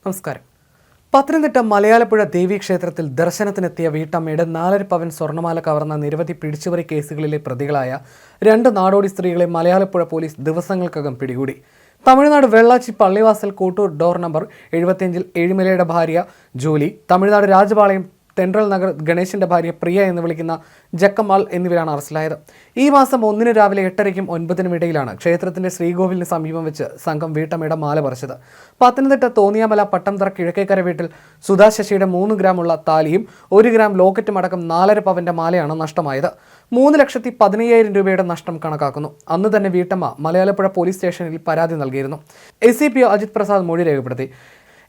നമസ്കാരം. പത്തനംതിട്ട മലയാലപ്പുഴ ദേവീക്ഷേത്രത്തിൽ ദർശനത്തിനെത്തിയ വീട്ടമ്മയുടെ 4.5 പവൻ സ്വർണ്ണമാല കവർന്ന നിരവധി പിടിച്ചുപറി കേസുകളിലെ പ്രതികളായ 2 നാടോടി സ്ത്രീകളെ മലയാലപ്പുഴ പോലീസ് ദിവസങ്ങൾക്കകം പിടികൂടി. തമിഴ്നാട് വെള്ളാച്ചി പള്ളിവാസൽ കോട്ടൂർ ഡോർ നമ്പർ 75 ഏഴിമലയുടെ ഭാര്യ ജോലി, തമിഴ്നാട് രാജപാളയം തെൻട്രൽ നഗർ ഗണേശന്റെ ഭാര്യ പ്രിയ എന്ന് വിളിക്കുന്ന ജക്കമ്മാൾ എന്നിവരാണ് അറസ്റ്റിലായത്. ഈ മാസം 1 രാവിലെ 8:30-നും 9:00-നും ഇടയിലാണ് ക്ഷേത്രത്തിന്റെ ശ്രീകോവിലിന് സമീപം വെച്ച് സംഘം വീട്ടമ്മയുടെ മാല പറിച്ചത്. പത്തനംതിട്ട തോന്നിയാമല പട്ടംതറ കിഴക്കേക്കര വീട്ടിൽ സുധാ ശശിയുടെ 3 ഗ്രാമുള്ള താലിയും 1 ഗ്രാം ലോക്കറ്റും അടക്കം 4.5 പവന്റെ മാലയാണ് നഷ്ടമായത്. 3,15,000 രൂപയുടെ നഷ്ടം കണക്കാക്കുന്നു. അന്ന് തന്നെ വീട്ടമ്മ മലയാലപ്പുഴ പോലീസ് സ്റ്റേഷനിൽ പരാതി നൽകിയിരുന്നു. SCPO അജിത് പ്രസാദ് മൊഴി രേഖപ്പെടുത്തി.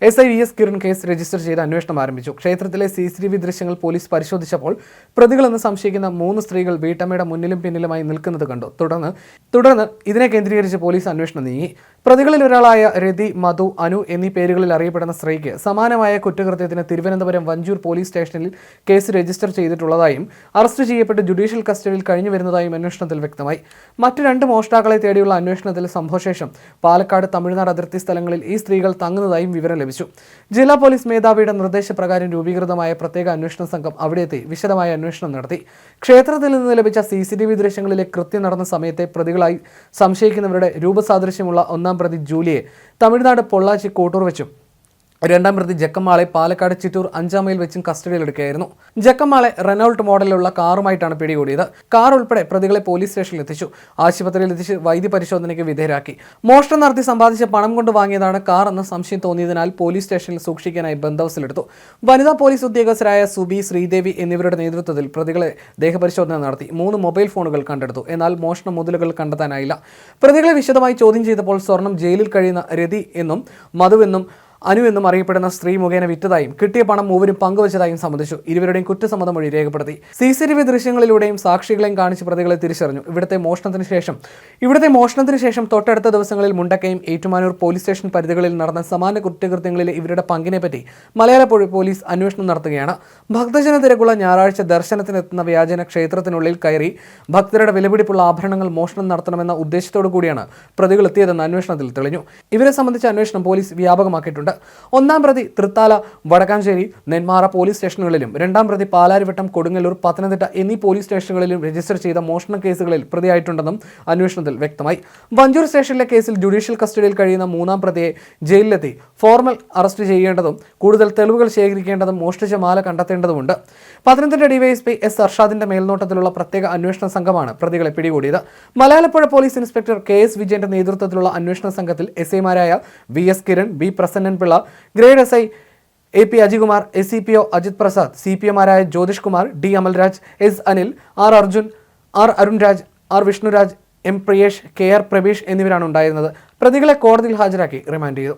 SI VS Kiran case register ചെയ്ത് അന്വേഷണം ആരംഭിച്ചു. ക്ഷേത്രത്തിലെ CCTV ദൃശ്യങ്ങൾ പോലീസ് പരിശോധിച്ചപ്പോൾ പ്രതികളെന്ന് സംശയിക്കുന്ന 3 സ്ത്രീകൾ വീട്ടമ്മയുടെ മുന്നിലും പിന്നിലുമായി നിൽക്കുന്നത് കണ്ടു. തുടർന്ന് ഇതിനെ കേന്ദ്രീകരിച്ച് പോലീസ് അന്വേഷണം നീങ്ങി. പ്രതികളിൽ ഒരാളായ രതി, മധു, അനു എന്നീ പേരുകളിൽ അറിയപ്പെടുന്ന സ്ത്രീക്ക് സമാനമായ കുറ്റകൃത്യത്തിന് തിരുവനന്തപുരം വഞ്ചൂർ പോലീസ് സ്റ്റേഷനിൽ കേസ് രജിസ്റ്റർ ചെയ്തിട്ടുള്ളതായും അറസ്റ്റ് ചെയ്യപ്പെട്ട് ജുഡീഷ്യൽ കസ്റ്റഡിയിൽ കഴിഞ്ഞു വരുന്നതായും അന്വേഷണത്തിൽ വ്യക്തമായി. മറ്റ് 2 മോഷ്ടാക്കളെ തേടിയുള്ള അന്വേഷണത്തിൽ സംഭവശേഷം പാലക്കാട്, തമിഴ്നാട് അതിർത്തി സ്ഥലങ്ങളിൽ ഈ സ്ത്രീകൾ തങ്ങുന്നതായും വിവരം ലഭിച്ചു. ജില്ലാ പോലീസ് മേധാവിയുടെ നിർദ്ദേശപ്രകാരം രൂപീകൃതമായ പ്രത്യേക അന്വേഷണ സംഘം അവിടെയെത്തി വിശദമായ അന്വേഷണം നടത്തി. ക്ഷേത്രത്തിൽ നിന്ന് ലഭിച്ച CCTV ദൃശ്യങ്ങളിലെ കൃത്യം നടന്ന സമയത്തെ പ്രതികളായി സംശയിക്കുന്നവരുടെ രൂപസാദൃശ്യമുള്ള 1-ാം പ്രതി ജൂലിയെ തമിഴ്നാട് പൊള്ളാച്ചി കോട്ടൂർ വെച്ചും 2-ാം പ്രതി ജക്കമ്മാളെ പാലക്കാട് ചിറ്റൂർ 5-ാം മൈൽ വെച്ചും കസ്റ്റഡിയിലെടുക്കുകയായിരുന്നു. ജക്കമ്മാളെ റെനോൾട്ട് മോഡലിലുള്ള കാറുമായിട്ടാണ് പിടികൂടിയത്. കാർ ഉൾപ്പെടെ പ്രതികളെ പോലീസ് സ്റ്റേഷനിൽ എത്തിച്ചു. ആശുപത്രിയിൽ എത്തിച്ച് വൈദ്യ പരിശോധനയ്ക്ക് വിധേയരാക്കി. മോഷണം നടത്തി സമ്പാദിച്ച പണം കൊണ്ട് വാങ്ങിയതാണ് കാർ എന്ന സംശയം തോന്നിയതിനാൽ പോലീസ് സ്റ്റേഷനിൽ സൂക്ഷിക്കാനായി ബന്ദോബസ്തിലെടുത്തു. വനിതാ പോലീസ് ഉദ്യോഗസ്ഥരായ സുബി, ശ്രീദേവി എന്നിവരുടെ നേതൃത്വത്തിൽ പ്രതികളെ ദേഹപരിശോധന നടത്തി. 3 മൊബൈൽ ഫോണുകൾ കണ്ടെടുത്തു. എന്നാൽ മോഷണ മുതലുകൾ കണ്ടെത്താനായില്ല. പ്രതികളെ വിശദമായി ചോദ്യം ചെയ്തപ്പോൾ സ്വർണം ജയിലിൽ കഴിയുന്ന രതി എന്നും മധുവെന്നും അനു എന്നും അറിയപ്പെടുന്ന സ്ത്രീ മുഖേന വിറ്റതായും കിട്ടിയ പണം മൂവരും പങ്കുവച്ചതായും സമ്മതിച്ചു. ഇരുവരുടെയും കുറ്റസമ്മത മൊഴി രേഖപ്പെടുത്തി. CCTV ദൃശ്യങ്ങളിലൂടെയും സാക്ഷികളെയും കാണിച്ച് പ്രതികളെ തിരിച്ചറിഞ്ഞു. ഇവിടുത്തെ മോഷണത്തിന് ശേഷം തൊട്ടടുത്ത ദിവസങ്ങളിൽ മുണ്ടക്കയം, ഏറ്റുമാനൂർ പോലീസ് സ്റ്റേഷൻ പരിധികളിൽ നടന്ന സമാന കുറ്റകൃത്യങ്ങളിലെ ഇവരുടെ പങ്കിനെപ്പറ്റി മലയാലപ്പുഴ പോലീസ് അന്വേഷണം നടത്തുകയാണ്. ഭക്തജന തിരക്കുള്ള ഞായറാഴ്ച ദർശനത്തിനെത്തുന്ന വ്യാജന ക്ഷേത്രത്തിനുള്ളിൽ കയറി ഭക്തരുടെ വിലപിടിപ്പുള്ള ആഭരണങ്ങൾ മോഷണം നടത്തണമെന്ന ഉദ്ദേശത്തോടു കൂടിയാണ് പ്രതികൾ എത്തിയതെന്ന് അന്വേഷണത്തിൽ തെളിഞ്ഞു. ഇവരെ സംബന്ധിച്ച അന്വേഷണം പോലീസ് വ്യാപകമാക്കിയിട്ടുണ്ട്. 1-ാം പ്രതി തൃത്താല, വടക്കാഞ്ചേരി, നെന്മാറ പോലീസ് സ്റ്റേഷനുകളിലും 2-ാം പ്രതി പാലാരിവട്ടം, കൊടുങ്ങല്ലൂർ, പത്തനംതിട്ട എന്നീ പോലീസ് സ്റ്റേഷനുകളിലും രജിസ്റ്റർ ചെയ്ത മോഷണ കേസുകളിൽ പ്രതിയായിട്ടുണ്ടെന്നും അന്വേഷണത്തിൽ വ്യക്തമായി. വഞ്ചൂർ സ്റ്റേഷനിലെ കേസിൽ ജുഡീഷ്യൽ കസ്റ്റഡിയിൽ കഴിയുന്ന 3-ാം പ്രതിയെ ജയിലിലെത്തി ഫോർമൽ അറസ്റ്റ് ചെയ്യേണ്ടതും കൂടുതൽ തെളിവുകൾ ശേഖരിക്കേണ്ടതും മോഷ്ടിച്ച മാല കണ്ടെത്തേണ്ടതുമുണ്ട്. പത്തനംതിട്ട DYSP S അർഷാദിന്റെ മേൽനോട്ടത്തിലുള്ള പ്രത്യേക അന്വേഷണ സംഘമാണ് പ്രതികളെ പിടികൂടിയത്. മലയാലപ്പുഴ പോലീസ് ഇൻസ്പെക്ടർ KS വിജയന്റെ നേതൃത്വത്തിലുള്ള അന്വേഷണ സംഘത്തിൽ SIമാരായ VS Kiran, B Prasannan Pillai, grade SI AP Ajikumar, SCPO Ajith Prasad, CPOമാരായ Jyothish Kumar, D Amalraj, S Anil, R Arjun, R Arunraj, R Vishnuraj, M Priyesh, KR Praveesh എന്നിവരാണ് ഉണ്ടായിരുന്നത്. പ്രതികളെ കോടതിയിൽ ഹാജരാക്കി റിമാൻഡ് ചെയ്തു.